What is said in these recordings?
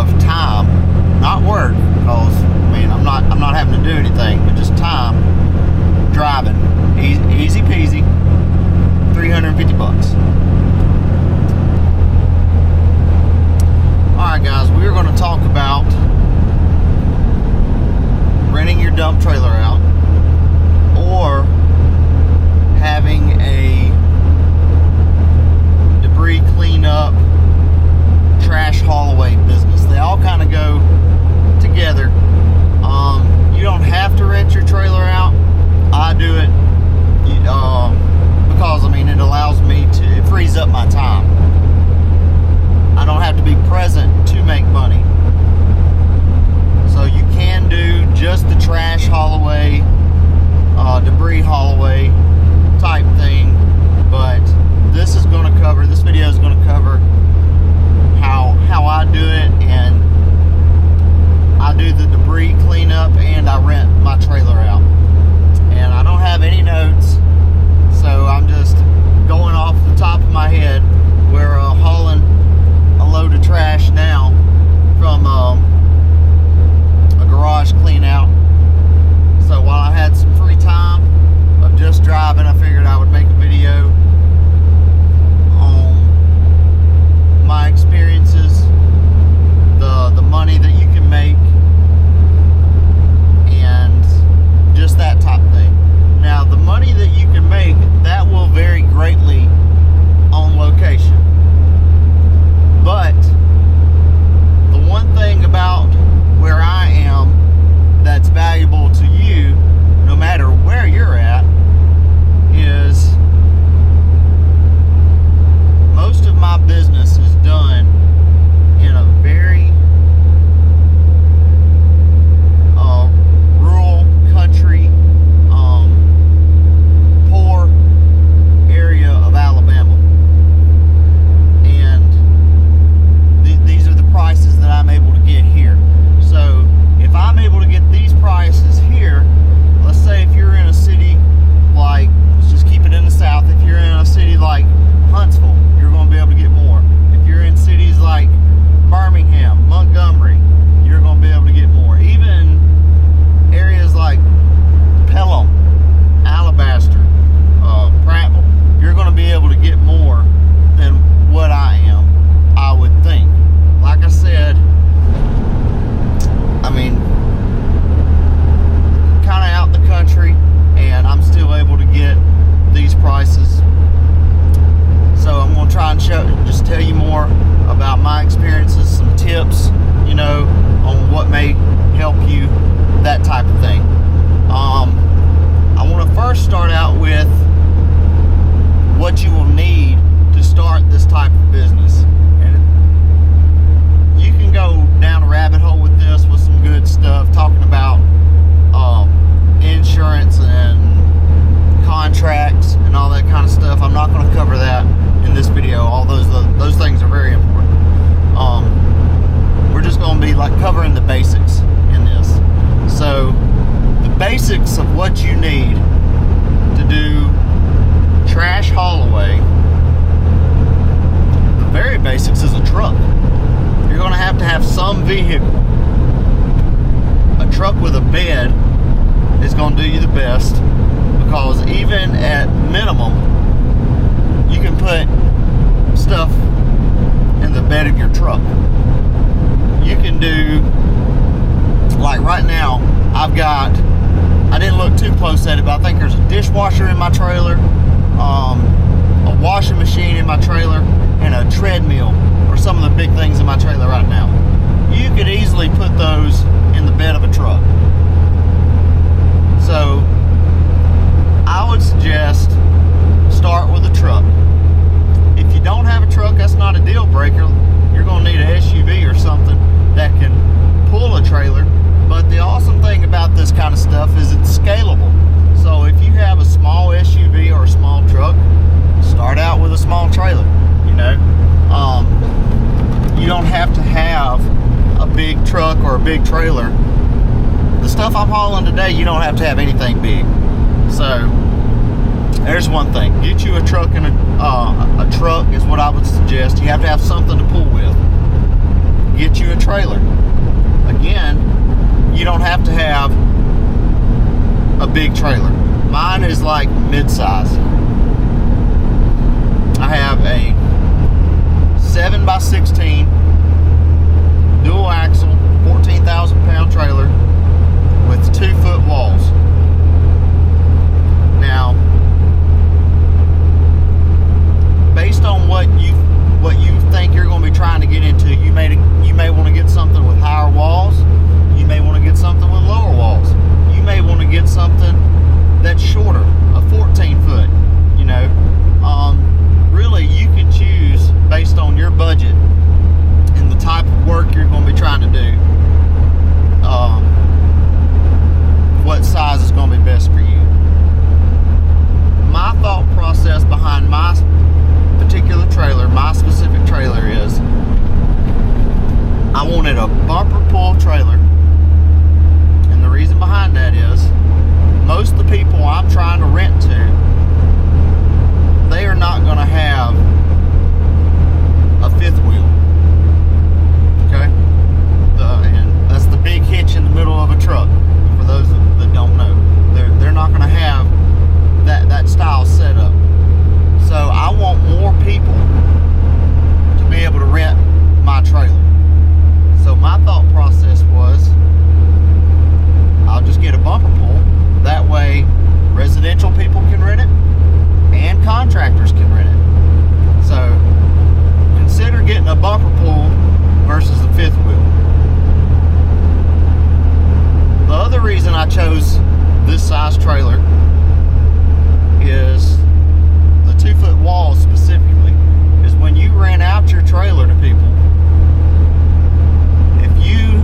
of time, not work, because I mean I'm not having to do anything, but just time driving. Easy peasy, $350. Alright guys, we're going to talk about renting your dump trailer out or having a debris cleanup, trash haul away business. They all kind of go together. You don't have to rent your trailer out. I do it because I mean it allows me to, it frees up my time. I don't have to be present to make money. So you can do just the trash haul away, debris haul away type thing, but this video is going to cover how I do it, and I do the debris cleanup and I rent my trailer out. And I don't have any notes, so I'm just going off the top of my head. We're hauling a load of trash now from a garage clean out. So while I had some free time of just driving, I figured I would make a video on my experiences, the money that you can make, and just that type of thing. Now, the money that you can make, that will vary greatly on location. But the one thing about where I am that's valuable to you, no matter where you're at, is most of my business is done in a very rural, country, poor area of Alabama. And these are the prices that I'm able to get here. So if I'm able to get these prices here, let's say if you're in a city like, let's just keep it in the South, if you're in a city like Huntsville, you're going to be able to get more. If you're in cities like Birmingham, Montgomery, you're going to be able to get more. Even areas like Pelham, Alabaster, Prattville, you're going to be able to get more than what I am, I would think. Like I said, I mean, kind of out in the country, and I'm still able to get these prices. So I'm going to try and just tell you more about my experiences, some tips, you know, on what may help you, that type of thing. I want to first start out with what you will need to start this type of business. And you can go down a rabbit hole with this, with some good stuff, talking about insurance and contracts and all that kind of stuff. I'm not going to cover that in this video. All those things are very important. We're just going to be like covering the basics in this. So the basics of what you need to do trash haul away, the very basics is a truck. You're going to have some vehicle. A truck with a bed is going to do you the best, because even at minimum you can put stuff in the bed of your truck. You can do, like right now, I didn't look too close at it, but I think there's a dishwasher in my trailer, a washing machine in my trailer, and a treadmill are some of the big things in my trailer right now. You could easily put those in the bed of a truck. So I would suggest start with a truck. If you don't have a truck, that's not a deal breaker. You're going to need an SUV or something that can pull a trailer. But the awesome thing about this kind of stuff is it's scalable. So if you have a small SUV or a small truck, start out with a small trailer. You know, you don't have to have a big truck or a big trailer. The stuff I'm hauling today, you don't have to have anything big. So there's one thing. Get you a truck, and a truck is what I would suggest. You have to have something to pull with. get you a trailer. Again, you don't have to have a big trailer. Mine is like mid-size. I have a 7x16 dual axle 14,000 pound trailer with 2-foot walls. Now, based on what you think you're going to be trying to get into, you may want to get something with higher walls. You may want to get something with lower walls. You may want to get something that's shorter, a 14-foot. You know, really, you can choose based on your budget and the type of work you're going to be trying to do. What size is going to be best for you. My thought process behind my particular trailer, my specific trailer, is I wanted a bumper pull trailer, and the reason behind that is most of the people I'm trying to rent to, they are not going to have a fifth wheel. Okay, and that's the big hitch in the middle of a truck. For those that don't know, they're not going to have that style setup. So I want more people to be able to rent my trailer. So my thought process was, I'll just get a bumper pull. That way, residential people can rent it, and contractors can rent it. So consider getting a bumper pull versus a fifth wheel. The other reason I chose this size trailer is the 2-foot walls specifically, is when you rent out your trailer to people, if you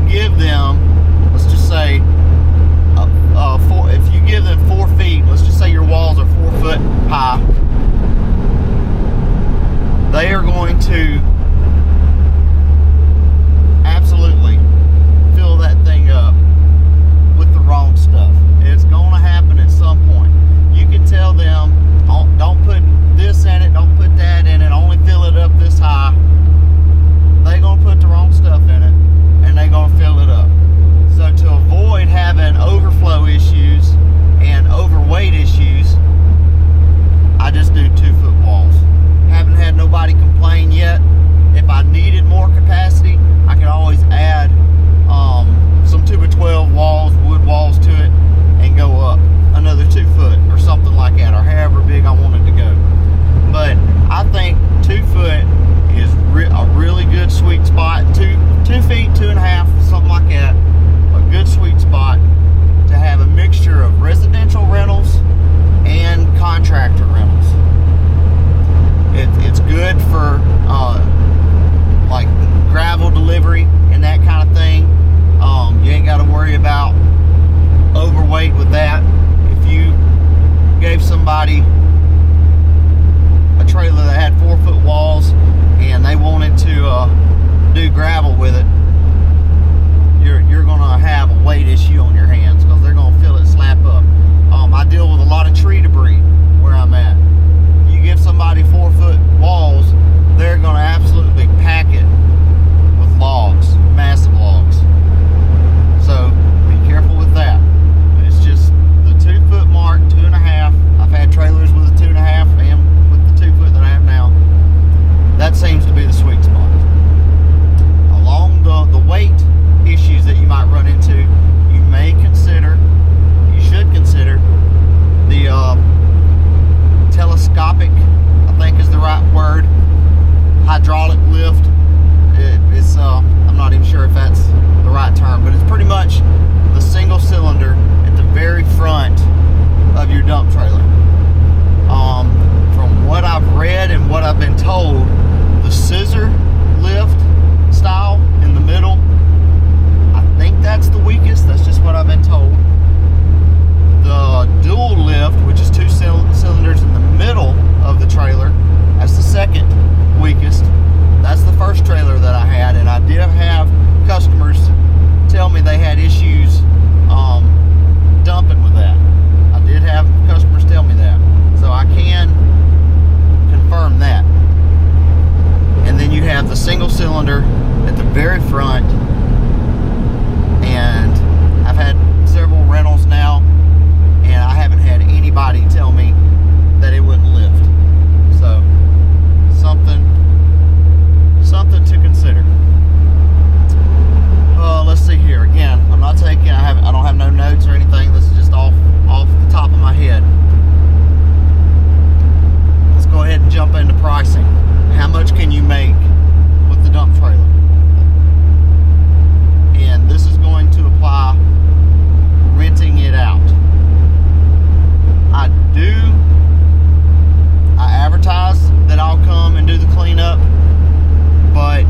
give them, let's just say, if you give them 4 feet, let's just say your walls are 4 foot high, they are going to absolutely fill that thing up with the wrong stuff. It's going to happen at some point. You can tell them, don't put this in it, don't put that in it, only fill it up this high. They're going to put the wrong stuff in it, and they're going to fill it up. So to avoid having overflow issues and overweight issues, I just do 2-foot walls. Haven't had nobody complain yet. If I needed more capacity, I could always add some 2x12 walls, wood walls to it, and go up another 2 foot or something like that, or however big I wanted to go. But I think 2 foot is a really good sweet spot. 2 feet, 2.5, something like that. A good sweet spot to have a mixture of residential rentals and contractor rentals. It's good for like gravel delivery and that kind of thing. You ain't got to worry about overweight with that. If you gave somebody a trailer that had 4-foot walls and they wanted to do gravel with it, you're going to have a weight issue on your hands, because they're going to feel it slap up. I deal with a lot of tree debris where I'm at. You give somebody 4-foot walls, they're going to absolutely pack it with logs, massive logs. So be careful with that. It's just the 2-foot mark, 2.5. I've had trailers with a 2.5 and with the 2 foot that I have now. That seems to be the sweet spot. Along the weight issues that you might run into, you should consider the telescopic, I think is the right word, hydraulic lift. It's I'm not even sure if that's the right term, but it's pretty much the single cylinder at the very front of your dump trailer. From what I've read and what I've been told, the scissor lift style in the middle, I think that's the weakest. That's just what I've been told. The dual lift, which is 2 cylinders in the middle of the trailer, that's the second weakest. That's the first trailer that I had, and I did have customers tell me they had issues dumping with that. I did have customers tell me that, so I can confirm that. And then you have the single cylinder at very front, and I've had several rentals now, and I haven't had anybody tell me that it wouldn't lift. So something to consider. Let's see here. Again, I'm not taking. I don't have no notes or anything. This is just off the top of my head. Let's go ahead and jump into pricing. How much can you make with the dump trailer? And this is going to apply renting it out. I advertise that I'll come and do the cleanup, but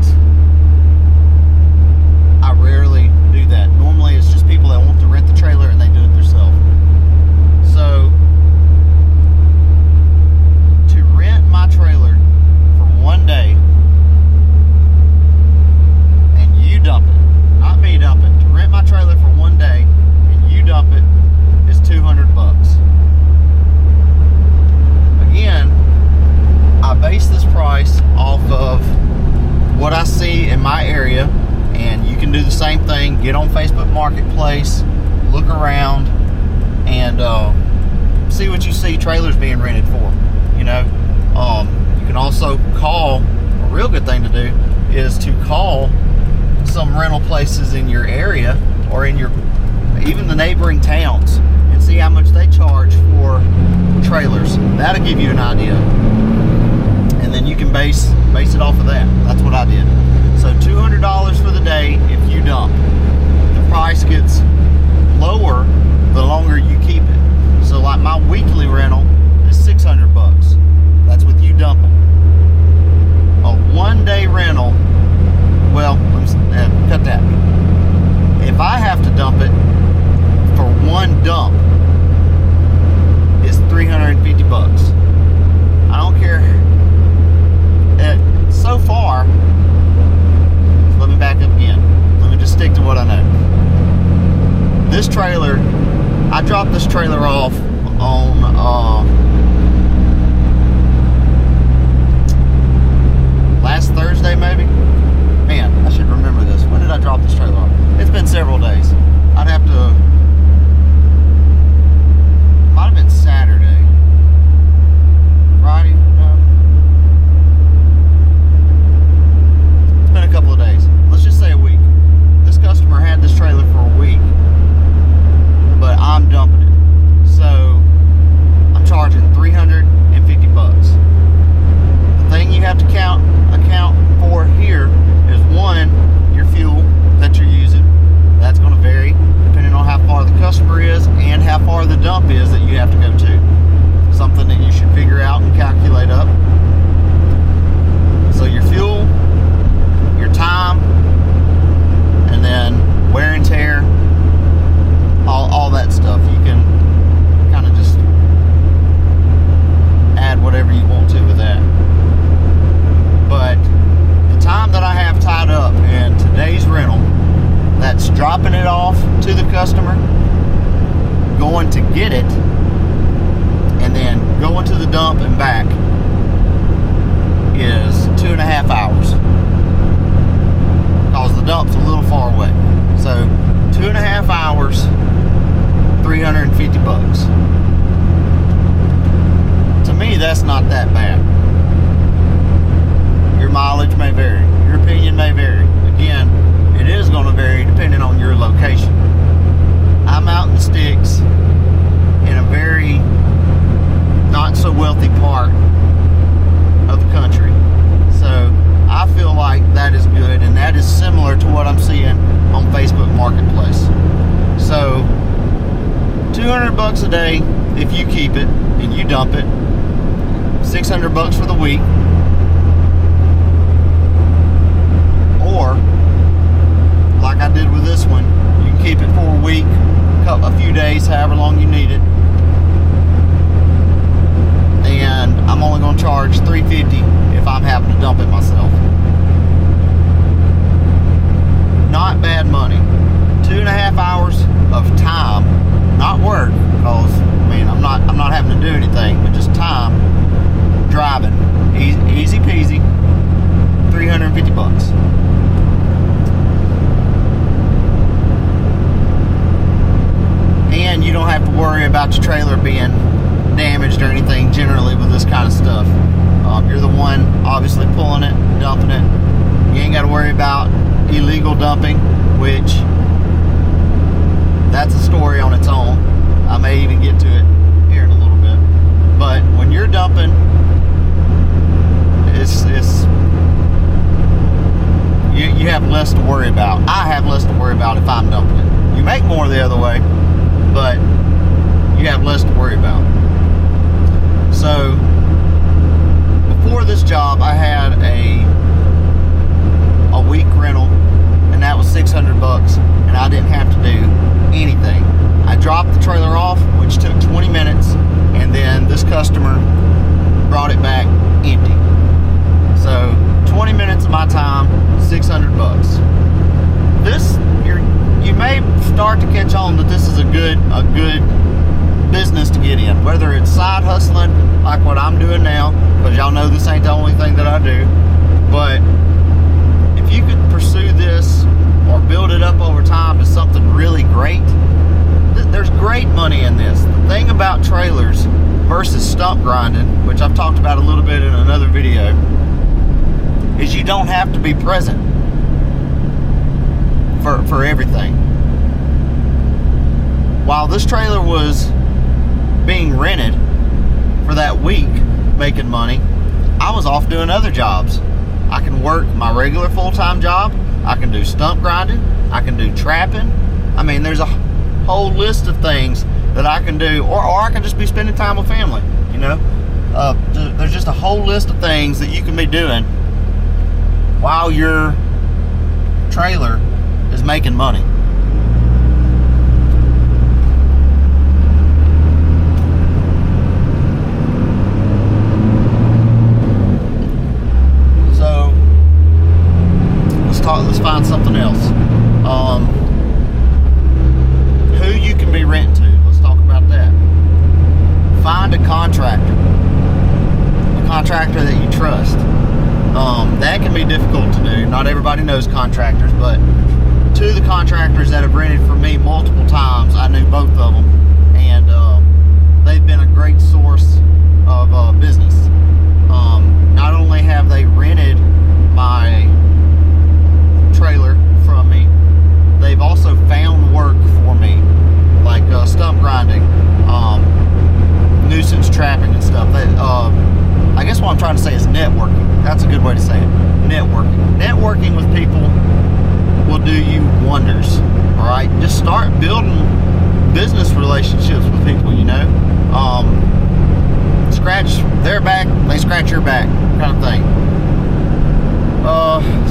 I rarely do that. Normally it's just people that want to rent the trailer and they do it themselves. So to rent my trailer for one day and you dump it, not me dump it, to rent my trailer for one day and you dump it is $200. Again, I base this price off of what I see in my area, and you can do the same thing. Get on Facebook Marketplace, look around, and see what you see trailers being rented for. You know, you can also call. A real good thing to do is to call some rental places in your area or in your even the neighboring towns and see how much they charge for trailers. That'll give you an idea, and then you can base it off of that. That's what I did. So $200 for the day if you dump. The price gets lower the longer you keep it. So like my weekly rental is $600. That's with you dumping. A one-day rental, well, cut that. If I have to dump it for one dump, it's $350. I don't care. So far, let me back up again. Let me just stick to what I know. This trailer, I dropped this trailer off on last Thursday, maybe. Man, I should remember this. When did I drop this trailer off? It's been several days. I'd have to. Might have been Saturday. Friday? No. It's been a couple of days. Let's just say a week. This customer had this trailer for a week, but I'm dumping it. So I'm charging $350. The thing you have to account for here is, one, your fuel that you're using. That's going to vary depending on how far the customer is and how far the dump is that you have to go to. Something that you should figure out and calculate up. So your fuel, your time, and then wear and tear, all that stuff. You can kind of just add whatever you want to with that. But the time that I have tied up in today's rental, that's dropping it off to the customer, going to get it, and then going to the dump and back, is 2.5 hours. Because the dump's a little far away. So 2.5 hours, $350. To me, that's not that bad. Your mileage may vary. Your opinion may vary. Again, it is going to vary depending on your location. I'm out in the sticks in a very not so wealthy part of the country. So I feel like that is good, and that is similar to what I'm seeing on Facebook Marketplace. So $200 a day if you keep it and you dump it. $600 for the week. Or, like I did with this one, you can keep it for a week, a few days, however long you need it. And I'm only going to charge $350 if I'm having to dump it myself. Not bad money. 2.5 hours of time, not work, because I mean I'm not having to do anything, but just time driving. about your trailer being damaged or anything generally with this kind of stuff. You're the one obviously pulling it, dumping it. You ain't got to worry about illegal dumping, which that's a story on its own. I may even get to it here in a little bit. But when you're dumping, you have less to worry about. I have less to worry about if I'm dumping it. You make more the other way, but you have less to worry about. So before this job, I had a week rental, and that was $600, and I didn't have to do anything. I dropped the trailer off, which took 20 minutes, and then this customer brought it back empty. So 20 minutes of my time, $600. You may start to catch on that this is a good business to get in, whether it's side hustling like what I'm doing now, because y'all know this ain't the only thing that I do. But if you could pursue this or build it up over time to something really great, there's great money in this. The thing about trailers versus stump grinding, which I've talked about a little bit in another video, is you don't have to be present for everything. While this trailer was being rented for that week making money, I was off doing other jobs. I can work my regular full-time job, I can do stump grinding, I can do trapping. I mean, there's a whole list of things that I can do, or I can just be spending time with family, you know. There's just a whole list of things that you can be doing while your trailer is making money. So let's find something else. Who you can be renting to. Let's talk about that. Find a contractor that you trust. That can be difficult to do. Not everybody knows contractors, but two of the contractors that have rented for me multiple times, I knew both of them, and they've been a great source of business. Not only have they rented my trailer from me, they've also found work for me, like stump grinding, nuisance trapping and stuff. I guess what I'm trying to say is networking. That's a good way to say it. Networking with people will do you wonders. All right, just start building business relationships with people. You know, scratch their back, they scratch your back, kind of thing.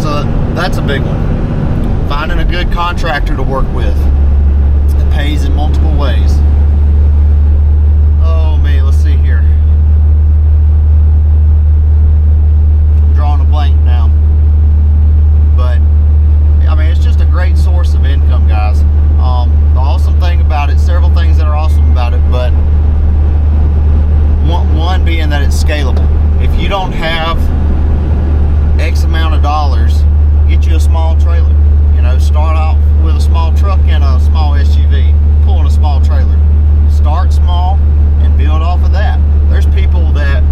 So that's a big one. Finding a good contractor to work with that pays in multiple ways. Oh man, let's see here. I'm drawing a blank now. But I mean, it's just a great source of income, guys. The awesome thing about it, several things that are awesome about it, but one being that it's scalable. If you don't have X amount of dollars, get you a small trailer. You know, start off with a small truck and a small SUV, pulling a small trailer. Start small and build off of that. There's people that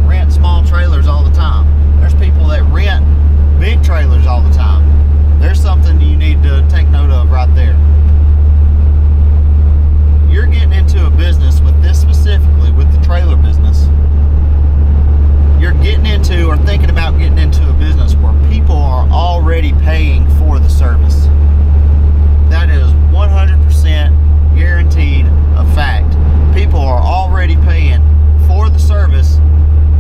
rent small trailers all the time. There's people that rent big trailers all the time. There's something you need to take note of right there. You're getting into a business with this specifically, with the trailer business. You're getting into or thinking about getting into a business where people are already paying for the service. That is 100% guaranteed a fact. People are already paying for the service.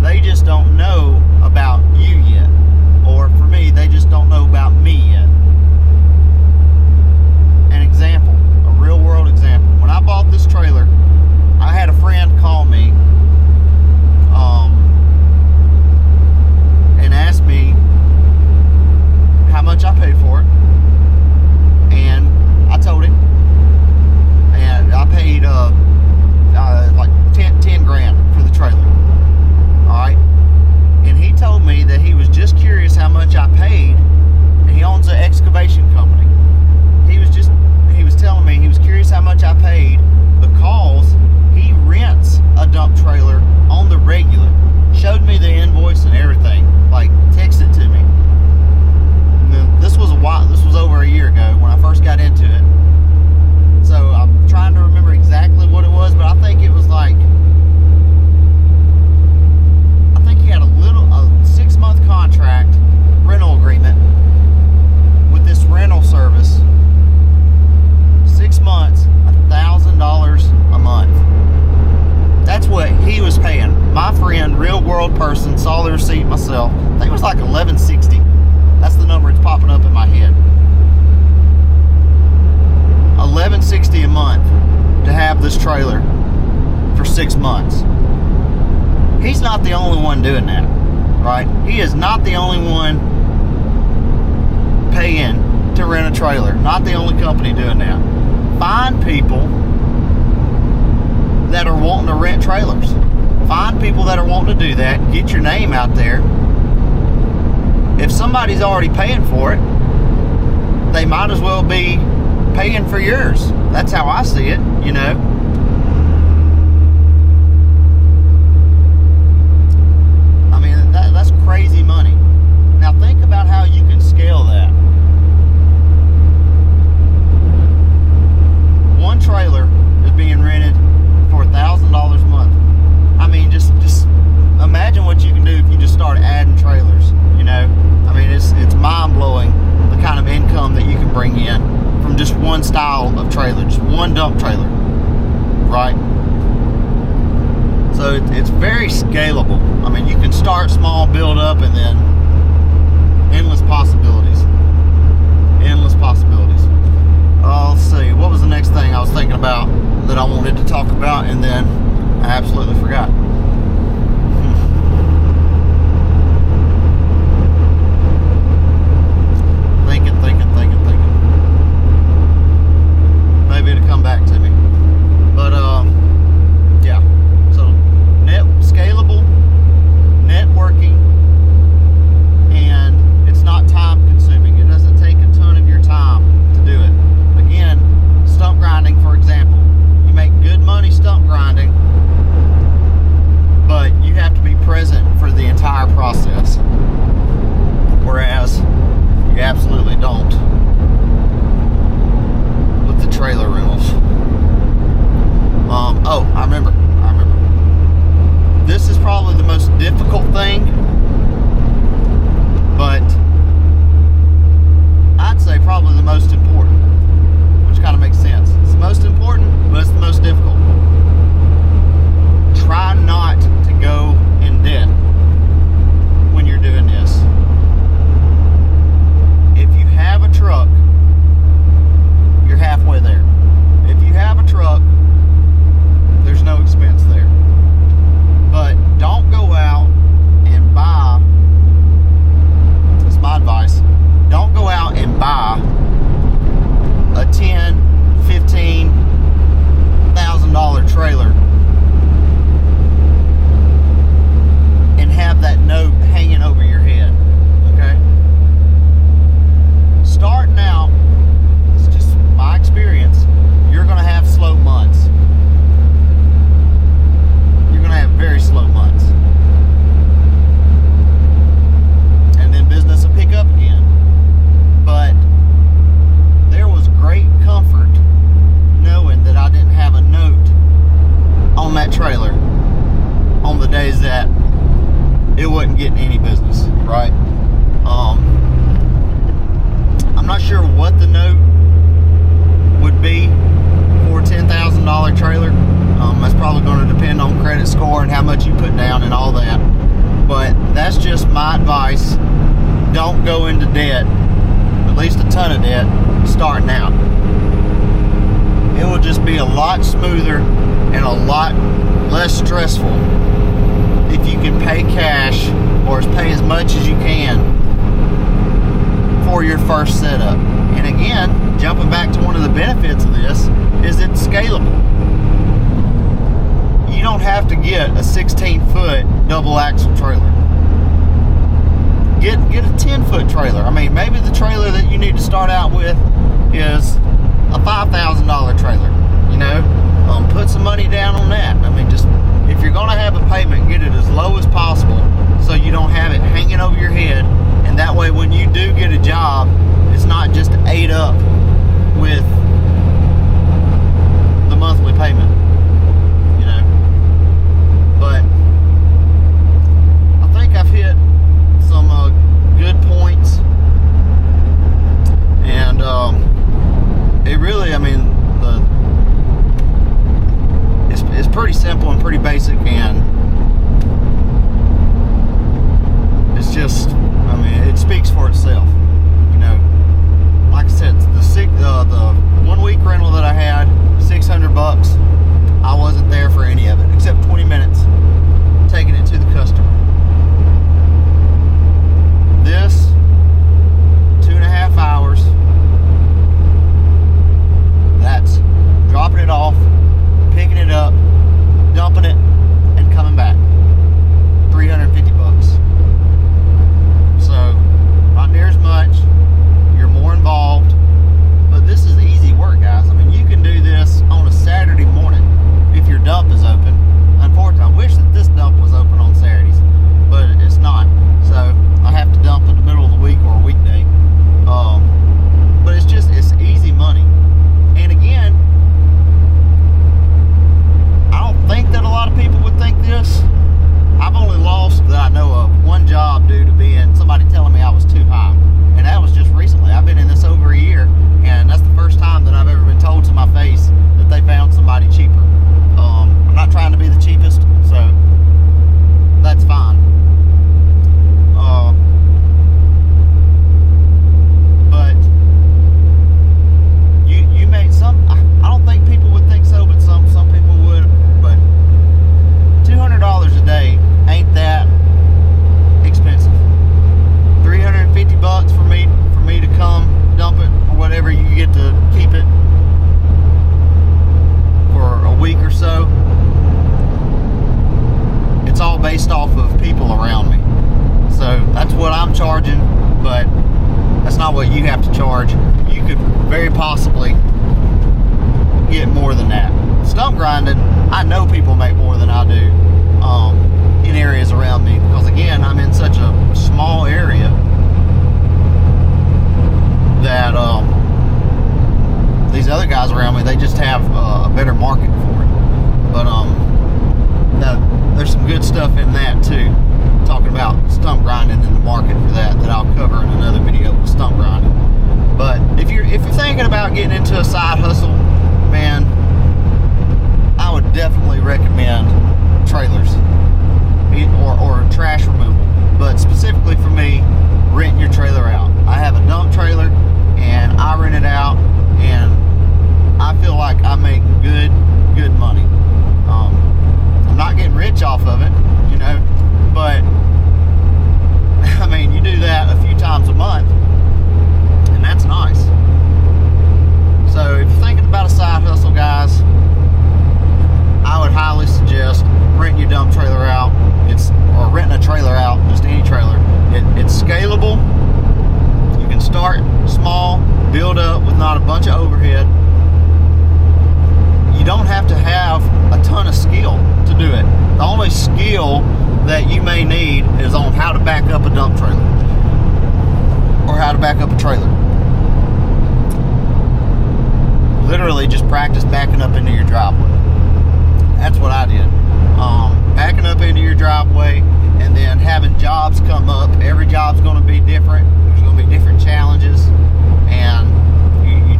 They just don't know about you yet. Or for me, they just don't know about me yet. An example, a real world example. When I bought this trailer, I had a friend call me and asked me popping up in my head. $11.60 a month to have this trailer for 6 months. He's not the only one doing that, right? He is not the only one paying to rent a trailer. Not the only company doing that. Find people that are wanting to rent trailers. Find people that are wanting to do that. Get your name out there. If somebody's already paying for it, they might as well be paying for yours. That's how I see it, you know. I mean, that's crazy money. Now think about how you can scale that. One trailer is being rented for $1,000 a month. I mean, just imagine what you can do if you just start adding trailers, you know. I mean, it's mind-blowing the kind of income that you can bring in from just one style of trailer, just one dump trailer, right? So it's very scalable. I mean, you can start small, build up, and then endless possibilities. Endless possibilities. Let's see, what was the next thing I was thinking about that I wanted to talk about, and then I absolutely forgot. Thinking. Maybe it'll come back to me. But yeah. So scalable, networking, and it's not time consuming. It doesn't take a ton of your time to do it. Again, stump grinding, for example. You make good money stump grinding, but you have to be present for the entire process. Whereas you absolutely don't with the trailer rentals. Oh, I remember. This is probably the most difficult thing, but I'd say probably the most important, which kind of makes sense. It's the most important, but it's the most difficult. Try not to go in debt when you're doing this. If you have a truck, you're halfway there. If you have a truck, there's no expense there. But don't go out and buy, that's my advice, don't go out and buy a $10,000, $15,000 trailer and have that note hanging over your head, okay? Starting out, it's just my experience, you're going to have slow months. You're going to have very slow months. And then business will pick up again. But there was great comfort knowing that I didn't have a note on that trailer on the days that it wasn't getting any business, right? I'm not sure what the note would be for a $10,000 trailer. That's probably going to depend on credit score and how much you put down and all that. But that's just my advice. Don't go into debt, at least a ton of debt, starting out. It will just be a lot smoother and a lot less stressful if you can pay cash or pay as much as you can for your first setup. And again, jumping back to one of the benefits of this is it's scalable. You don't have to get a 16-foot double axle trailer. Get a 10-foot trailer. I mean, maybe the trailer that you need to start out with is a $5,000 trailer. You know, put some money down on that. I mean, just if you're going to have a payment, get it as low as possible so you don't have it hanging over your head. And that way, when you do get a job, it's not just ate up with the monthly payment. You know, but I think I've hit some good points, and it really, I mean, it's pretty simple and pretty basic, and it's just, I mean, it speaks for itself. You where you get to keep it for a week or so. It's all based off of people around me. So that's what I'm charging, but that's not what you have to charge. You could very possibly get more than that. Stump grinding, I know people make more than I do in areas around me, because again, I'm in such a small area that these other guys around me, they just have a better market for it. But there's some good stuff in that too, talking about stump grinding and the market for that I'll cover in another video with stump grinding. But if you're thinking about getting into a side hustle, man, I would definitely recommend trailers or trash removal. But specifically for me, rent your trailer out. I have a dump trailer and I rent it out, and I feel like I make good money. I'm not getting rich off of it, you know, but I mean, you do that a few times a month and that's nice. So if you're thinking about a side hustle, guys, I would highly suggest renting your dump trailer out. Or renting a trailer out, just any trailer. It's scalable. You can start small, build up with not a bunch of overhead. You don't have to have a ton of skill to do it. The only skill that you may need is on how to back up a dump trailer or how to back up a trailer. Literally just practice backing up into your driveway. That's what I did. Backing up into your driveway and then having jobs come up. Every job's going to be different. There's going to be different challenges, and you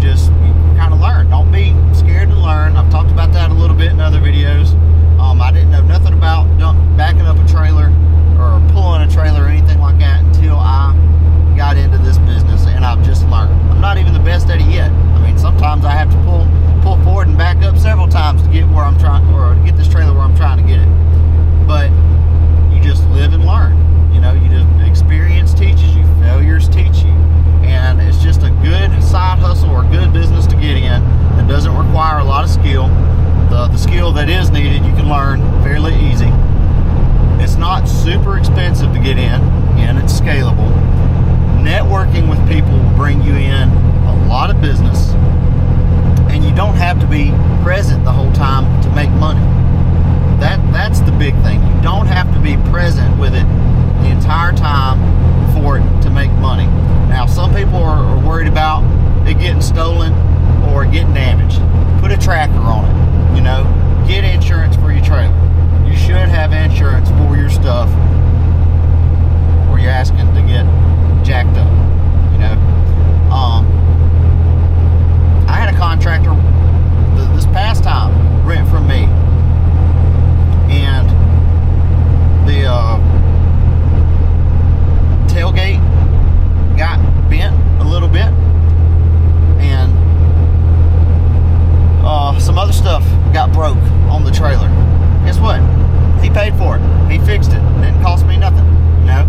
kind of learn. Don't be scared to learn. I've talked about that a little bit in other videos. I didn't know nothing about backing up a trailer or pulling a trailer or anything like that until I got into this business, and I've just learned. I'm not even the best at it yet. I mean, sometimes I have to pull forward and back up several times to get where I'm trying, or to get this trailer where I'm trying to get it. But you just live and learn. You know, experience teaches you, failures teach you, and it's just a good side hustle or good business to get in that doesn't require a lot of skill. The skill that is needed, you can learn fairly easy. It's not super expensive to get in, and it's scalable. Networking with people will bring you in a lot of business, and you don't have to be present the whole time to make money. That's the big thing. You don't have to be present with it the entire time for it to make money. Now, some people are worried about it getting stolen or getting damaged. Put a tracker on it. You know, get insurance for your trailer. You should have insurance for your stuff, or you're asking to get jacked up. You know, I had a contractor this past time rent from me, and the tailgate got bent a little bit, and some other stuff got broke on the trailer. Guess what? He paid for it. He fixed it. It didn't cost me nothing. You know?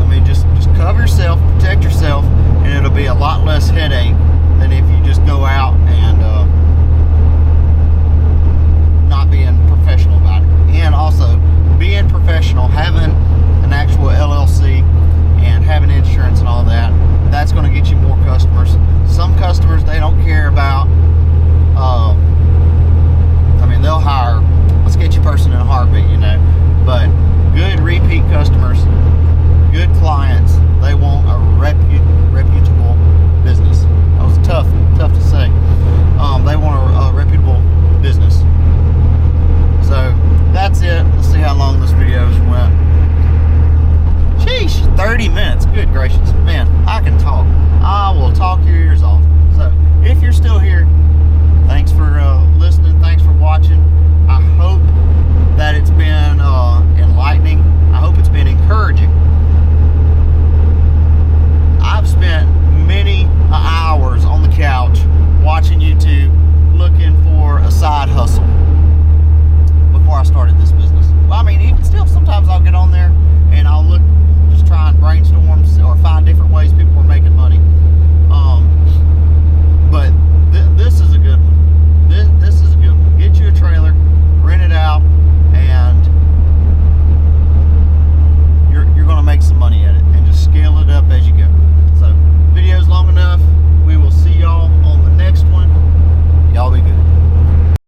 I mean, just cover yourself, protect yourself, and it'll be a lot less headache than if you just go out and not being professional about it. And also, being professional, having an actual LLC and having insurance and all that, that's going to get you more customers. Some customers, they don't care about, I mean, they'll hire a sketchy person in a heartbeat, you know, but good repeat customers, good clients, they want a reputable business. That was tough to say. They want a reputable business. So that's it. Let's see how long this video's went. Sheesh, 30 minutes. Good gracious, man, I can talk. I will talk your ears off. So if you're still here, thanks for listening. Thanks for watching. I hope that it's been